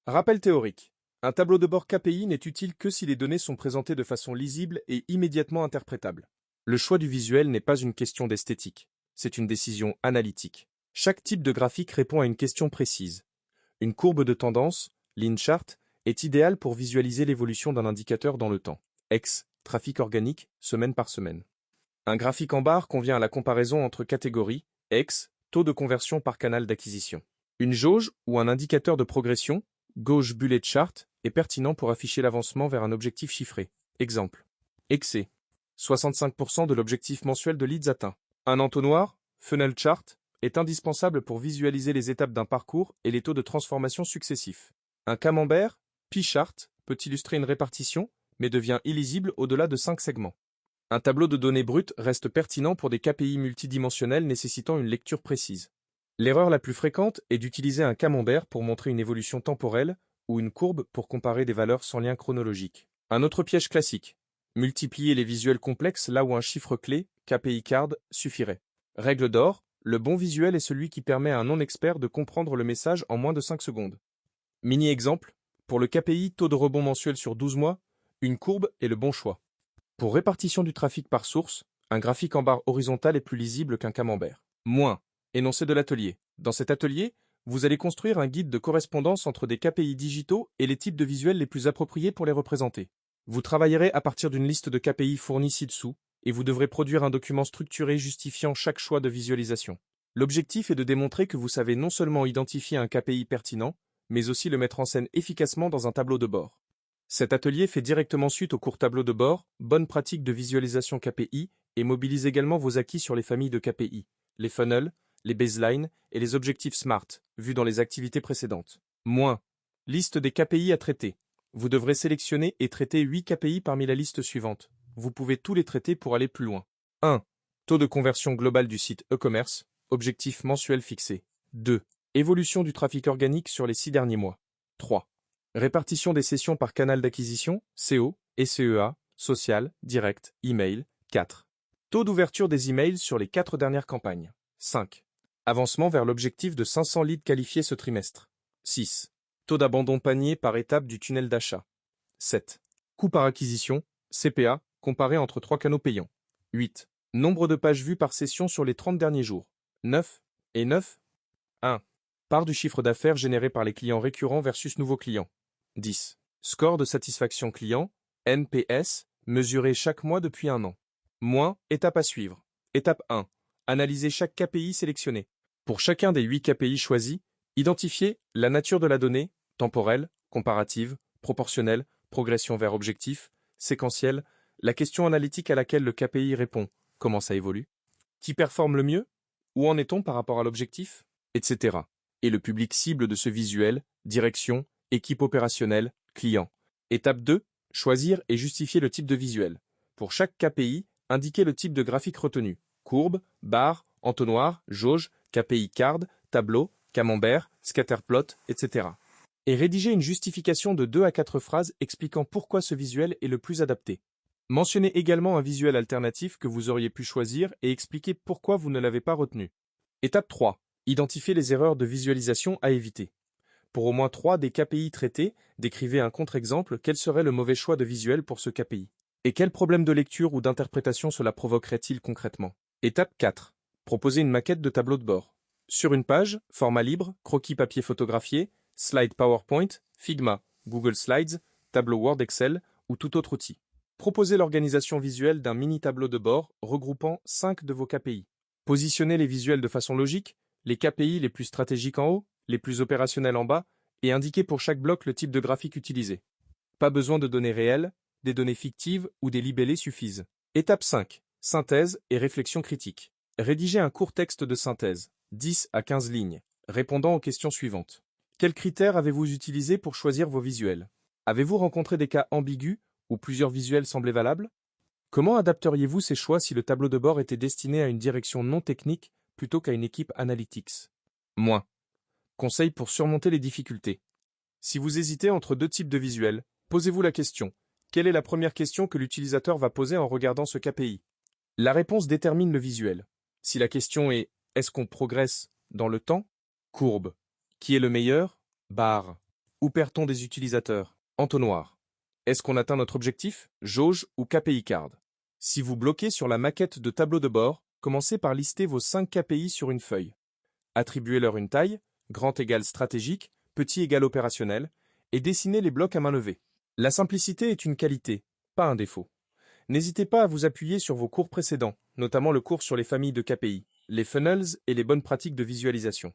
Rappel théorique. Un tableau de bord KPI n'est utile que si les données sont présentées de façon lisible et immédiatement interprétable. Le choix du visuel n'est pas une question d'esthétique, c'est une décision analytique. Chaque type de graphique répond à une question précise. Une courbe de tendance, line chart, est idéale pour visualiser l'évolution d'un indicateur dans le temps. X, trafic organique, semaine par semaine. Un graphique en barre convient à la comparaison entre catégories, X, taux de conversion par canal d'acquisition. Une jauge ou un indicateur de progression, gauge bullet chart, est pertinent pour afficher l'avancement vers un objectif chiffré. Exemple. Excès. 65% de l'objectif mensuel de leads atteint. Un entonnoir, funnel chart, est indispensable pour visualiser les étapes d'un parcours et les taux de transformation successifs. Un camembert, P-chart, peut illustrer une répartition, mais devient illisible au-delà de 5 segments. Un tableau de données brutes reste pertinent pour des KPI multidimensionnels nécessitant une lecture précise. L'erreur la plus fréquente est d'utiliser un camembert pour montrer une évolution temporelle ou une courbe pour comparer des valeurs sans lien chronologique. Un autre piège classique. Multiplier les visuels complexes là où un chiffre clé, KPI card, suffirait. Règle d'or, le bon visuel est celui qui permet à un non-expert de comprendre le message en moins de 5 secondes. Mini-exemple, pour le KPI taux de rebond mensuel sur 12 mois, une courbe est le bon choix. Pour répartition du trafic par source, un graphique en barre horizontale est plus lisible qu'un camembert. Moins. Énoncé de l'atelier. Dans cet atelier, vous allez construire un guide de correspondance entre des KPI digitaux et les types de visuels les plus appropriés pour les représenter. Vous travaillerez à partir d'une liste de KPI fournie ci-dessous, et vous devrez produire un document structuré justifiant chaque choix de visualisation. L'objectif est de démontrer que vous savez non seulement identifier un KPI pertinent, mais aussi le mettre en scène efficacement dans un tableau de bord. Cet atelier fait directement suite au court tableau de bord, bonne pratique de visualisation KPI, et mobilise également vos acquis sur les familles de KPI, les funnels, les baselines et les objectifs SMART, vus dans les activités précédentes. Moins. Liste des KPI à traiter. Vous devrez sélectionner et traiter 8 KPI parmi la liste suivante. Vous pouvez tous les traiter pour aller plus loin. 1. Taux de conversion global du site e-commerce, objectif mensuel fixé. 2. Évolution du trafic organique sur les 6 derniers mois. 3. Répartition des sessions par canal d'acquisition, CO, SEA, social, direct, email. 4. Taux d'ouverture des emails sur les 4 dernières campagnes. 5. Avancement vers l'objectif de 500 leads qualifiés ce trimestre. 6. Taux d'abandon panier par étape du tunnel d'achat. 7. Coût par acquisition, CPA, comparé entre 3 canaux payants. 8. Nombre de pages vues par session sur les 30 derniers jours. 9. Et 9. 1. Part du chiffre d'affaires généré par les clients récurrents versus nouveaux clients. 10. Score de satisfaction client, NPS, mesuré chaque mois depuis un an. Moins, étape à suivre. Étape 1. Analyser chaque KPI sélectionné. Pour chacun des 8 KPI choisis, identifiez la nature de la donnée, temporelle, comparative, proportionnelle, progression vers objectif, séquentielle, la question analytique à laquelle le KPI répond, comment ça évolue, qui performe le mieux, où en est-on par rapport à l'objectif, etc. Et le public cible de ce visuel, direction, équipe opérationnelle, client. Étape 2, choisir et justifier le type de visuel. Pour chaque KPI, indiquez le type de graphique retenu. Courbe, barre, entonnoir, jauge, KPI card, tableau, camembert, scatterplot, etc. Et rédigez une justification de 2 à 4 phrases expliquant pourquoi ce visuel est le plus adapté. Mentionnez également un visuel alternatif que vous auriez pu choisir et expliquez pourquoi vous ne l'avez pas retenu. Étape 3. Identifiez les erreurs de visualisation à éviter. Pour au moins 3 des KPI traités, décrivez un contre-exemple quel serait le mauvais choix de visuel pour ce KPI. Et quel problème de lecture ou d'interprétation cela provoquerait-il concrètement? Étape 4. Proposez une maquette de tableau de bord. Sur une page, format libre, croquis papier photographié, slide PowerPoint, Figma, Google Slides, tableau Word Excel ou tout autre outil. Proposez l'organisation visuelle d'un mini tableau de bord regroupant 5 de vos KPI. Positionnez les visuels de façon logique, les KPI les plus stratégiques en haut, les plus opérationnels en bas, et indiquez pour chaque bloc le type de graphique utilisé. Pas besoin de données réelles, des données fictives ou des libellés suffisent. Étape 5. Synthèse et réflexion critique. Rédigez un court texte de synthèse, 10 à 15 lignes, répondant aux questions suivantes. Quels critères avez-vous utilisés pour choisir vos visuels? Avez-vous rencontré des cas ambigus où plusieurs visuels semblaient valables? Comment adapteriez-vous ces choix si le tableau de bord était destiné à une direction non technique plutôt qu'à une équipe analytics? Moins. Conseil pour surmonter les difficultés. Si vous hésitez entre 2 types de visuels, posez-vous la question. Quelle est la première question que l'utilisateur va poser en regardant ce KPI? La réponse détermine le visuel. Si la question est « Est-ce qu'on progresse dans le temps ?» Courbe. Qui est le meilleur? Barre. Où perd-on des utilisateurs? Entonnoir. Est-ce qu'on atteint notre objectif? Jauge ou KPI card. Si vous bloquez sur la maquette de tableau de bord, commencez par lister vos 5 KPI sur une feuille. Attribuez-leur une taille, grand égale stratégique, petit égale opérationnel, et dessinez les blocs à main levée. La simplicité est une qualité, pas un défaut. N'hésitez pas à vous appuyer sur vos cours précédents, notamment le cours sur les familles de KPI, les funnels et les bonnes pratiques de visualisation.